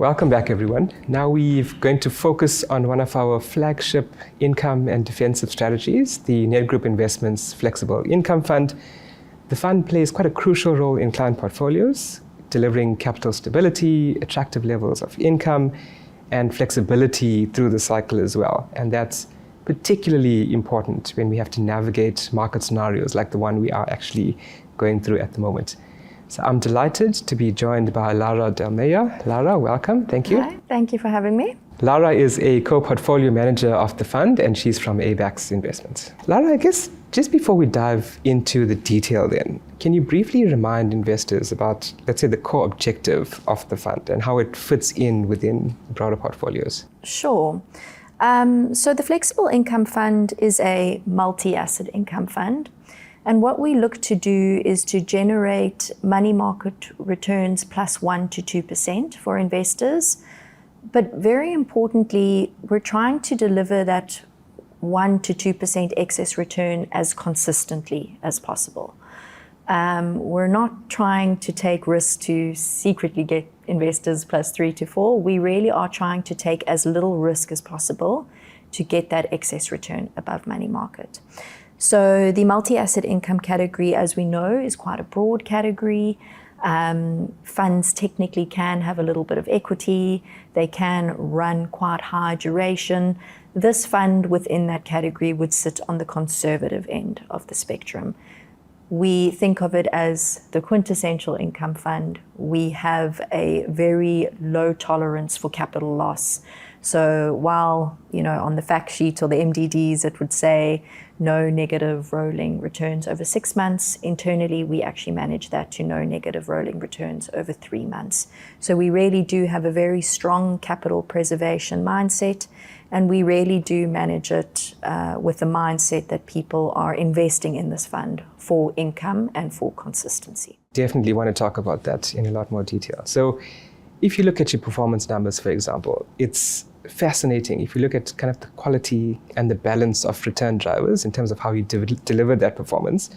Welcome back, everyone. Now we're going to focus on one of our flagship income and defensive strategies, the Nedgroup Investments Flexible Income Fund. The fund plays quite a crucial role in client portfolios, delivering capital stability, attractive levels of income, and flexibility through the cycle as well. And that's particularly important when we have to navigate market scenarios like the one we are actually going through at the moment. So I'm delighted to be joined by Lara Dalmeyer. Lara, welcome. Thank you. Hi, thank you for having me. Lara is a co-portfolio manager of the fund, and she's from ABAX Investments. Lara, I guess just before we dive into the detail then, can you briefly remind investors about, let's say, the core objective of the fund and how it fits in within broader portfolios? Sure. So the Flexible Income Fund is a multi-asset income fund. And what we look to do is to generate money market returns plus 1% to 2% for investors. But very importantly, we're trying to deliver that 1% to 2% excess return as consistently as possible. We're not trying to take risks to secretly get investors plus 3 to 4. We really are trying to take as little risk as possible to get that excess return above money market. So the multi-asset income category, as we know, is quite a broad category. Funds technically can have a little bit of equity. They can run quite high duration. This fund within that category would sit on the conservative end of the spectrum. We think of it as the quintessential income fund. We have a very low tolerance for capital loss. So while, on the fact sheet or the MDDs, it would say no negative rolling returns over 6 months, internally we actually manage that to no negative rolling returns over 3 months. So we really do have a very strong capital preservation mindset, and we really do manage it with the mindset that people are investing in this fund for income and for consistency. Definitely want to talk about that in a lot more detail. So if you look at your performance numbers, for example, it's fascinating. If you look at kind of the quality and the balance of return drivers in terms of how you delivered that performance.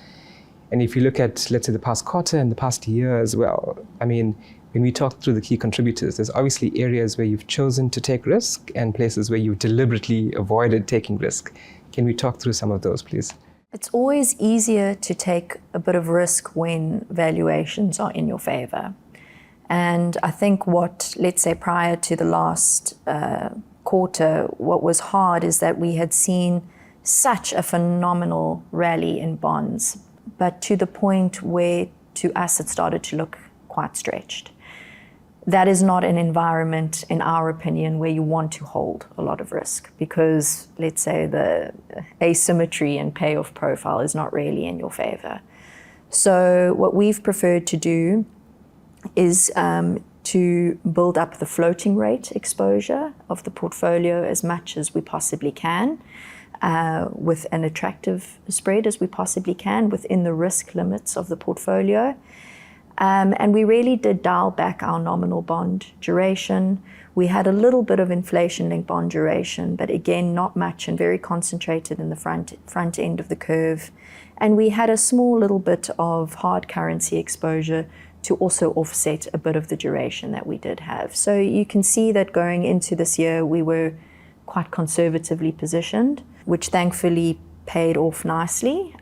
And if you look at, let's say, the past quarter and the past year as well, I mean, when we talk through the key contributors, there's obviously areas where you've chosen to take risk and places where you've deliberately avoided taking risk. Can we talk through some of those, please? It's always easier to take a bit of risk when valuations are in your favor. And I think let's say prior to the last quarter, what was hard is that we had seen such a phenomenal rally in bonds, but to the point where to us it started to look quite stretched. That is not an environment, in our opinion, where you want to hold a lot of risk because, let's say, the asymmetry and payoff profile is not really in your favor. So what we've preferred to do is to build up the floating rate exposure of the portfolio as much as we possibly can, with an attractive spread as we possibly can within the risk limits of the portfolio. And we really did dial back our nominal bond duration. We had a little bit of inflation-linked bond duration, but again, not much and very concentrated in the front end of the curve. And we had a small little bit of hard currency exposure to also offset a bit of the duration that we did have. So you can see that going into this year, we were quite conservatively positioned, which thankfully paid off nicely,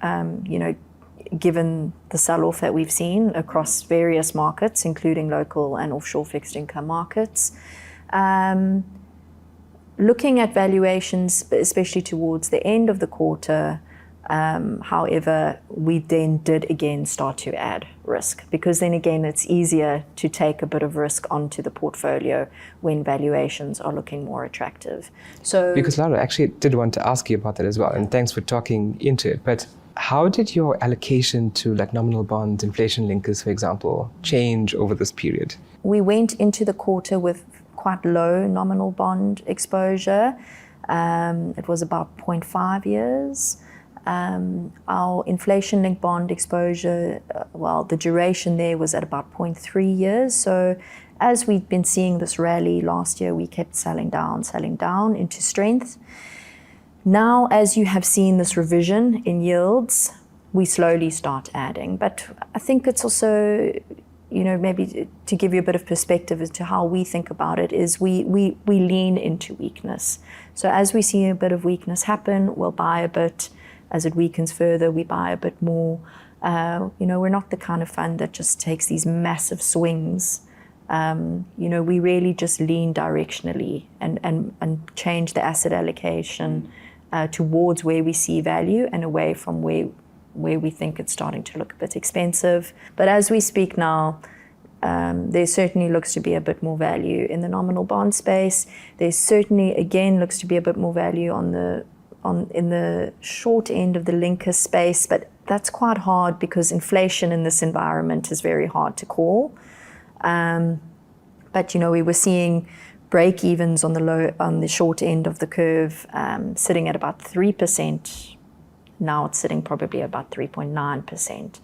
given the sell-off that we've seen across various markets, including local and offshore fixed income markets. Looking at valuations, especially towards the end of the quarter, however, we then did again start to add risk because then again it's easier to take a bit of risk onto the portfolio when valuations are looking more attractive. So, because Lara, actually did want to ask you about that as well, and thanks for talking into it, but how did your allocation to like nominal bonds, inflation linkers, for example, change over this period? We went into the quarter with quite low nominal bond exposure. It was about 0.5 years. Our inflation-linked bond exposure, the duration there was at about 0.3 years. So as we've been seeing this rally last year, we kept selling down into strength. Now, as you have seen this revision in yields, we slowly start adding. But I think it's also, maybe to give you a bit of perspective as to how we think about it, is we lean into weakness. So as we see a bit of weakness happen, we'll buy a bit. As it weakens further, we buy a bit more. We're not the kind of fund that just takes these massive swings. We really just lean directionally and change the asset allocation towards where we see value and away from where we think it's starting to look a bit expensive. But as we speak now, there certainly looks to be a bit more value in the nominal bond space. There certainly, again, looks to be a bit more value in the short end of the linker space, but that's quite hard because inflation in this environment is very hard to call. But we were seeing break-evens on the short end of the curve sitting at about 3%. Now it's sitting probably about 3.9%.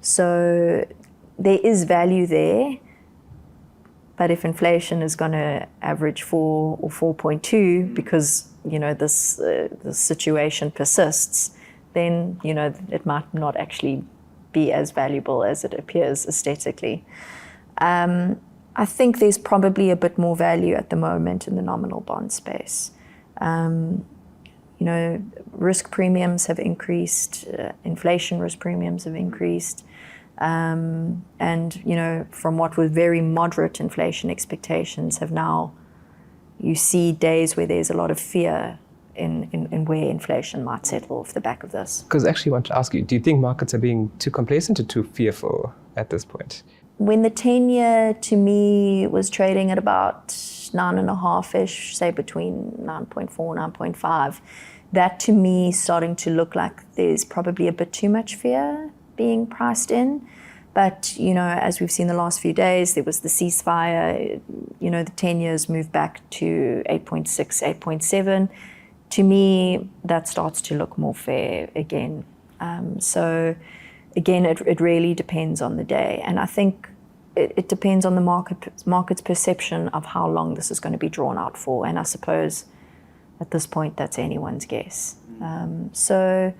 So there is value there, but if inflation is going to average 4 or 4.2 because this situation persists, then it might not actually be as valuable as it appears aesthetically. I think there's probably a bit more value at the moment in the nominal bond space. Risk premiums have increased, inflation risk premiums have increased. And from what were very moderate inflation expectations have now, you see days where there's a lot of fear in where inflation might settle off the back of this. Because I actually want to ask you, do you think markets are being too complacent or too fearful at this point? When the 10-year to me was trading at about 9.5-ish, say between 9.4, 9.5, that to me starting to look like there's probably a bit too much fear being priced in. But, as we've seen the last few days, there was the ceasefire, the 10 years moved back to 8.6, 8.7. To me, that starts to look more fair again. So again, it really depends on the day. And I think it depends on the market's perception of how long this is going to be drawn out for. And I suppose at this point, that's anyone's guess. So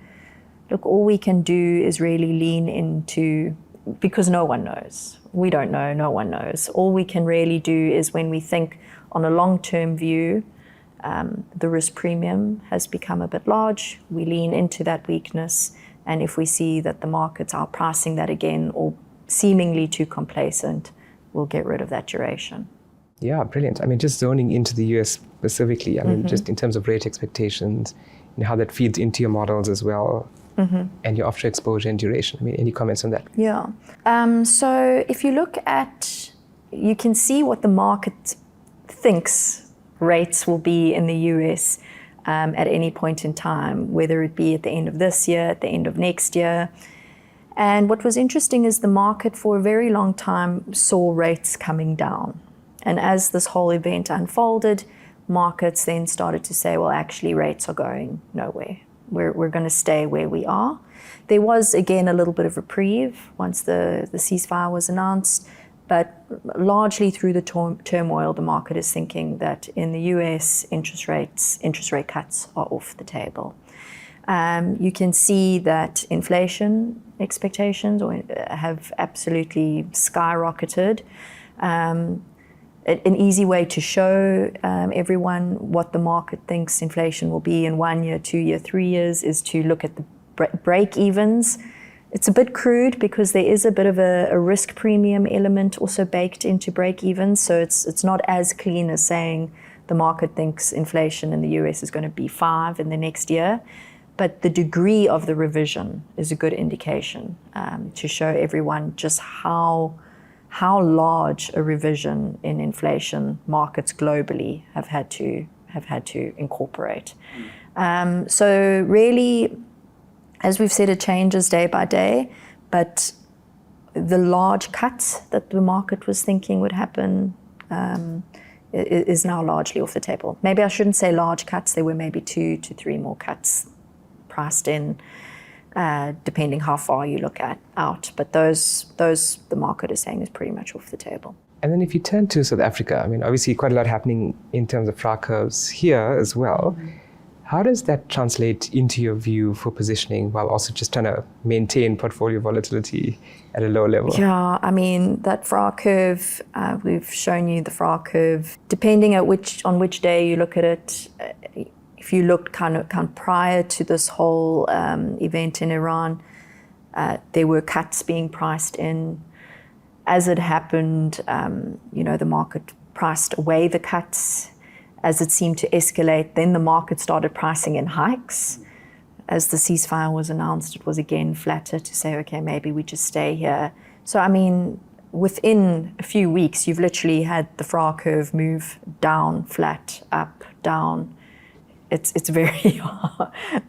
look, all we can do is really lean into, because no one knows. We don't know, no one knows. All we can really do is when we think on a long-term view, the risk premium has become a bit large, we lean into that weakness. And if we see that the markets are pricing that again or seemingly too complacent, we'll get rid of that duration. Yeah, brilliant. I mean, just zoning into the US specifically, I mean, just in terms of rate expectations and how that feeds into your models as well, and your offshore exposure and duration. I mean, any comments on that? Yeah. So if you look at, you can see what the market thinks rates will be in the US at any point in time, whether it be at the end of this year, at the end of next year. And what was interesting is the market for a very long time saw rates coming down. And as this whole event unfolded, markets then started to say, well, actually rates are going nowhere. We're going to stay where we are. There was, again, a little bit of reprieve once the ceasefire was announced, but largely through the turmoil, the market is thinking that in the US, interest rate cuts are off the table. You can see that inflation expectations have absolutely skyrocketed. An easy way to show everyone what the market thinks inflation will be in 1 year, 2 year, 3 years is to look at the break-evens. It's a bit crude because there is a bit of a risk premium element also baked into break-evens, so it's not as clean as saying the market thinks inflation in the US is going to be 5 in the next year. But the degree of the revision is a good indication to show everyone just how large a revision in inflation markets globally have had to incorporate. So really, as we've said, it changes day by day, but the large cuts that the market was thinking would happen is now largely off the table. Maybe I shouldn't say large cuts. There were maybe 2 to 3 more cuts priced in, depending how far you look out. But those the market is saying is pretty much off the table. And then if you turn to South Africa, I mean, obviously quite a lot happening in terms of FRA curves here as well. How does that translate into your view for positioning while also just trying to maintain portfolio volatility at a low level? Yeah, I mean, that FRA curve, we've shown you the FRA curve. Depending on which day you look at it, if you looked kind of prior to this whole event in Iran, there were cuts being priced in. As it happened, the market priced away the cuts. As it seemed to escalate, then the market started pricing in hikes. As the ceasefire was announced, it was again flatter to say, okay, maybe we just stay here. So, I mean, within a few weeks, you've literally had the FRA curve move down, flat, up, down. It's very,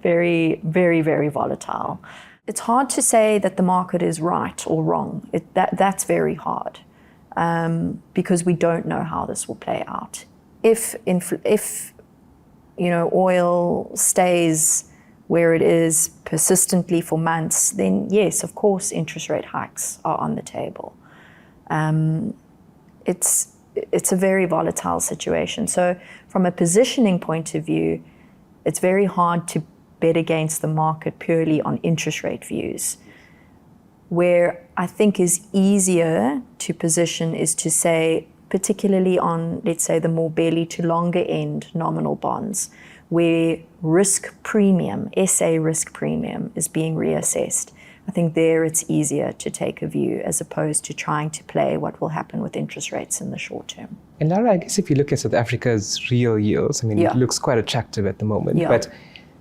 very, very, very volatile. It's hard to say that the market is right or wrong. That's very hard because we don't know how this will play out. If oil stays where it is persistently for months, then yes, of course, interest rate hikes are on the table. It's a very volatile situation. So from a positioning point of view, it's very hard to bet against the market purely on interest rate views. Where I think is easier to position is to say, particularly on, let's say, the more belly to longer end nominal bonds, where risk premium, SA risk premium, is being reassessed. I think there it's easier to take a view as opposed to trying to play what will happen with interest rates in the short term. And Lara, I guess if you look at South Africa's real yields, I mean, It looks quite attractive at the moment. Yeah. But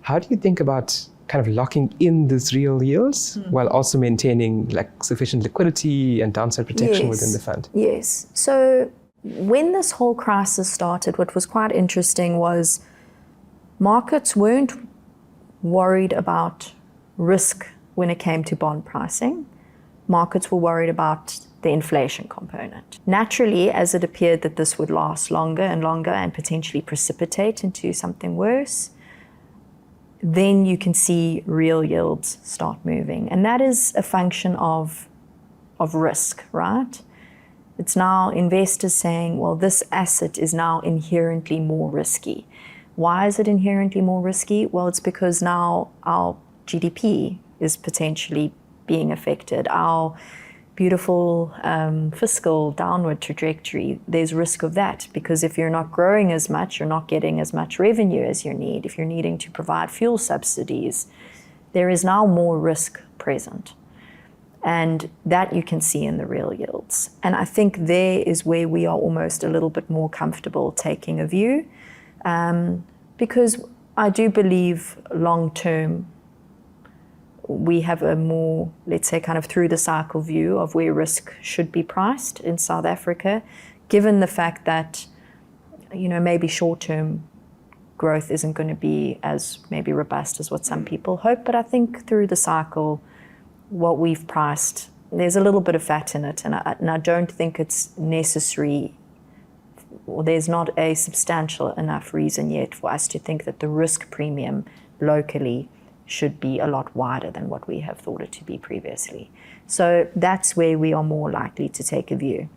how do you think about kind of locking in these real yields while also maintaining like sufficient liquidity and downside protection within the fund? Yes. So when this whole crisis started, what was quite interesting was markets weren't worried about risk when it came to bond pricing. Markets were worried about the inflation component. Naturally, as it appeared that this would last longer and longer and potentially precipitate into something worse, then you can see real yields start moving. And that is a function of risk, right? It's now investors saying, well, this asset is now inherently more risky. Why is it inherently more risky? Well, it's because now our GDP is potentially being affected. Our beautiful fiscal downward trajectory, there's risk of that, because if you're not growing as much, you're not getting as much revenue as you need. If you're needing to provide fuel subsidies, there is now more risk present. And that you can see in the real yields. And I think there is where we are almost a little bit more comfortable taking a view, because I do believe long term, we have a more, let's say, kind of through the cycle view of where risk should be priced in South Africa, given the fact that, maybe short-term growth isn't going to be as maybe robust as what some people hope. But I think through the cycle, what we've priced, there's a little bit of fat in it. And I don't think it's necessary, or there's not a substantial enough reason yet for us to think that the risk premium locally should be a lot wider than what we have thought it to be previously. So that's where we are more likely to take a view.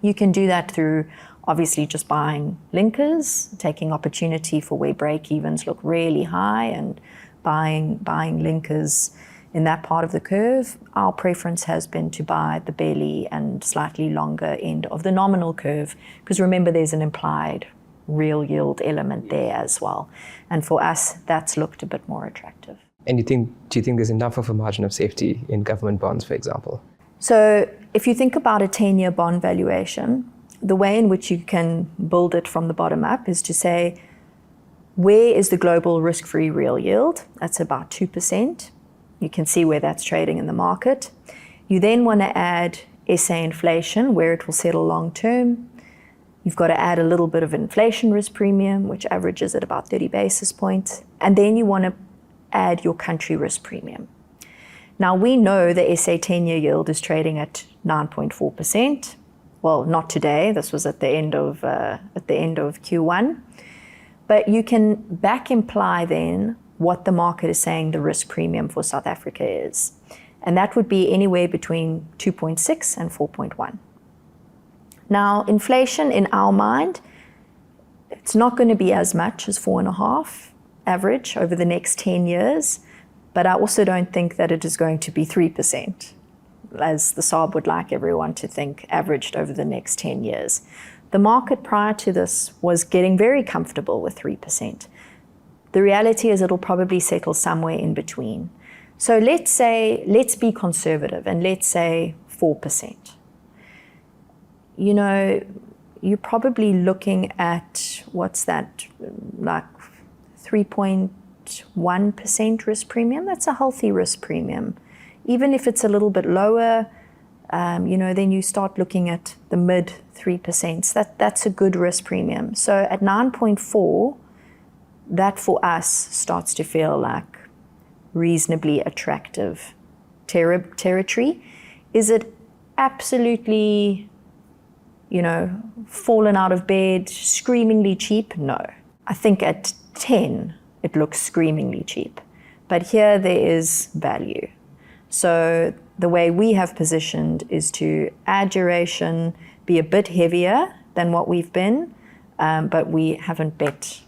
You can do that through obviously just buying linkers, taking opportunity for where break-evens look really high and buying linkers in that part of the curve. Our preference has been to buy the belly and slightly longer end of the nominal curve, because remember there's an implied real yield element there as well. And for us, that's looked a bit more attractive. And do you think there's enough of a margin of safety in government bonds, for example? So if you think about a 10-year bond valuation, the way in which you can build it from the bottom up is to say, where is the global risk-free real yield? That's about 2%. You can see where that's trading in the market. You then want to add SA inflation, where it will settle long term. You've got to add a little bit of inflation risk premium, which averages at about 30 basis points. And then you want to add your country risk premium. Now, we know the SA 10-year yield is trading at 9.4%. Well, not today. This was at the end of Q1. But you can back imply then what the market is saying the risk premium for South Africa is. And that would be anywhere between 2.6 and 4.1. Now, inflation in our mind, it's not going to be as much as 4.5. average over the next 10 years, but I also don't think that it is going to be 3%, as the SARB would like everyone to think, averaged over the next 10 years. The market prior to this was getting very comfortable with 3%. The reality is it'll probably settle somewhere in between. So let's be conservative and let's say 4%. You know, you're probably looking at, what's that, like 3.1% risk premium. That's a healthy risk premium. Even if it's a little bit lower, you know, then you start looking at the mid 3%. That's a good risk premium. So at 9.4, that for us starts to feel like reasonably attractive territory. Is it absolutely, you know, fallen out of bed, screamingly cheap? No. I think at 10, it looks screamingly cheap. But here there is value. So the way we have positioned is to add duration, be a bit heavier than what we've been, but we haven't bet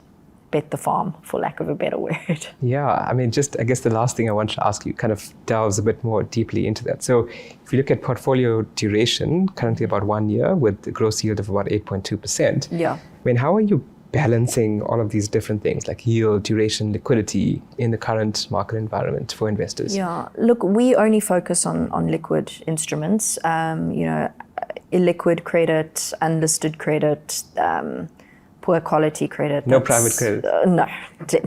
the farm, for lack of a better word. Yeah, I mean, I guess the last thing I wanted to ask you kind of delves a bit more deeply into that. So if you look at portfolio duration, currently about 1 year with a gross yield of about 8.2%. Yeah. I mean, how are you balancing all of these different things like yield, duration, liquidity in the current market environment for investors? Yeah, look, we only focus on liquid instruments, you know, illiquid credit, unlisted credit, poor quality credit. No private credit? No,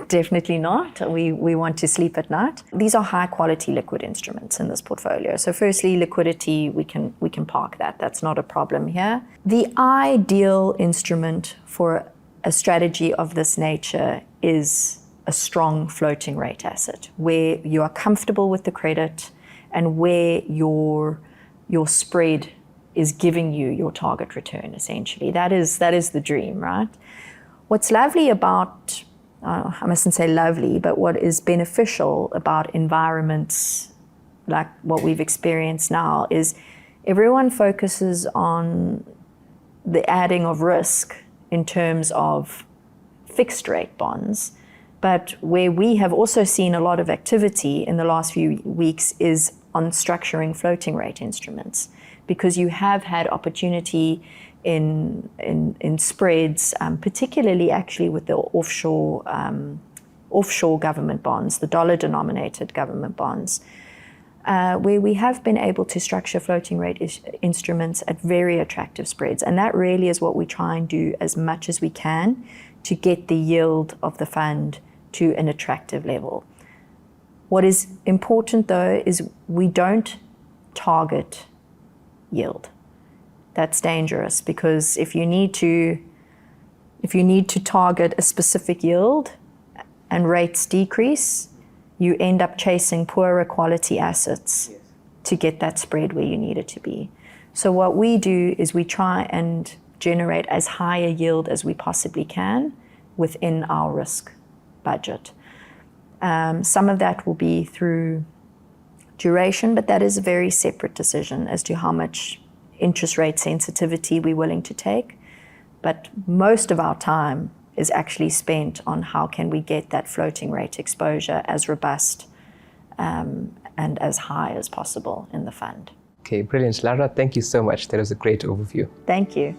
definitely not. We want to sleep at night. These are high quality liquid instruments in this portfolio. So firstly, liquidity, we can park that. That's not a problem here. The ideal instrument for a strategy of this nature is a strong floating rate asset where you are comfortable with the credit and where your spread is giving you your target return, essentially. That is the dream, right? What's lovely about, I mustn't say lovely, but what is beneficial about environments like what we've experienced now is everyone focuses on the adding of risk in terms of fixed rate bonds. But where we have also seen a lot of activity in the last few weeks is on structuring floating rate instruments, because you have had opportunity in spreads, particularly actually with the offshore government bonds, the dollar-denominated government bonds, where we have been able to structure floating rate instruments at very attractive spreads. And that really is what we try and do as much as we can to get the yield of the fund to an attractive level. What is important, though, is we don't target yield. That's dangerous, because if you need to target a specific yield and rates decrease, you end up chasing poorer quality assets to get that spread where you need it to be. So what we do is we try and generate as high a yield as we possibly can within our risk budget. Some of that will be through duration, but that is a very separate decision as to how much interest rate sensitivity we're willing to take. But most of our time is actually spent on how can we get that floating rate exposure as robust and as high as possible in the fund. Okay, brilliant. Lara, thank you so much. That was a great overview. Thank you.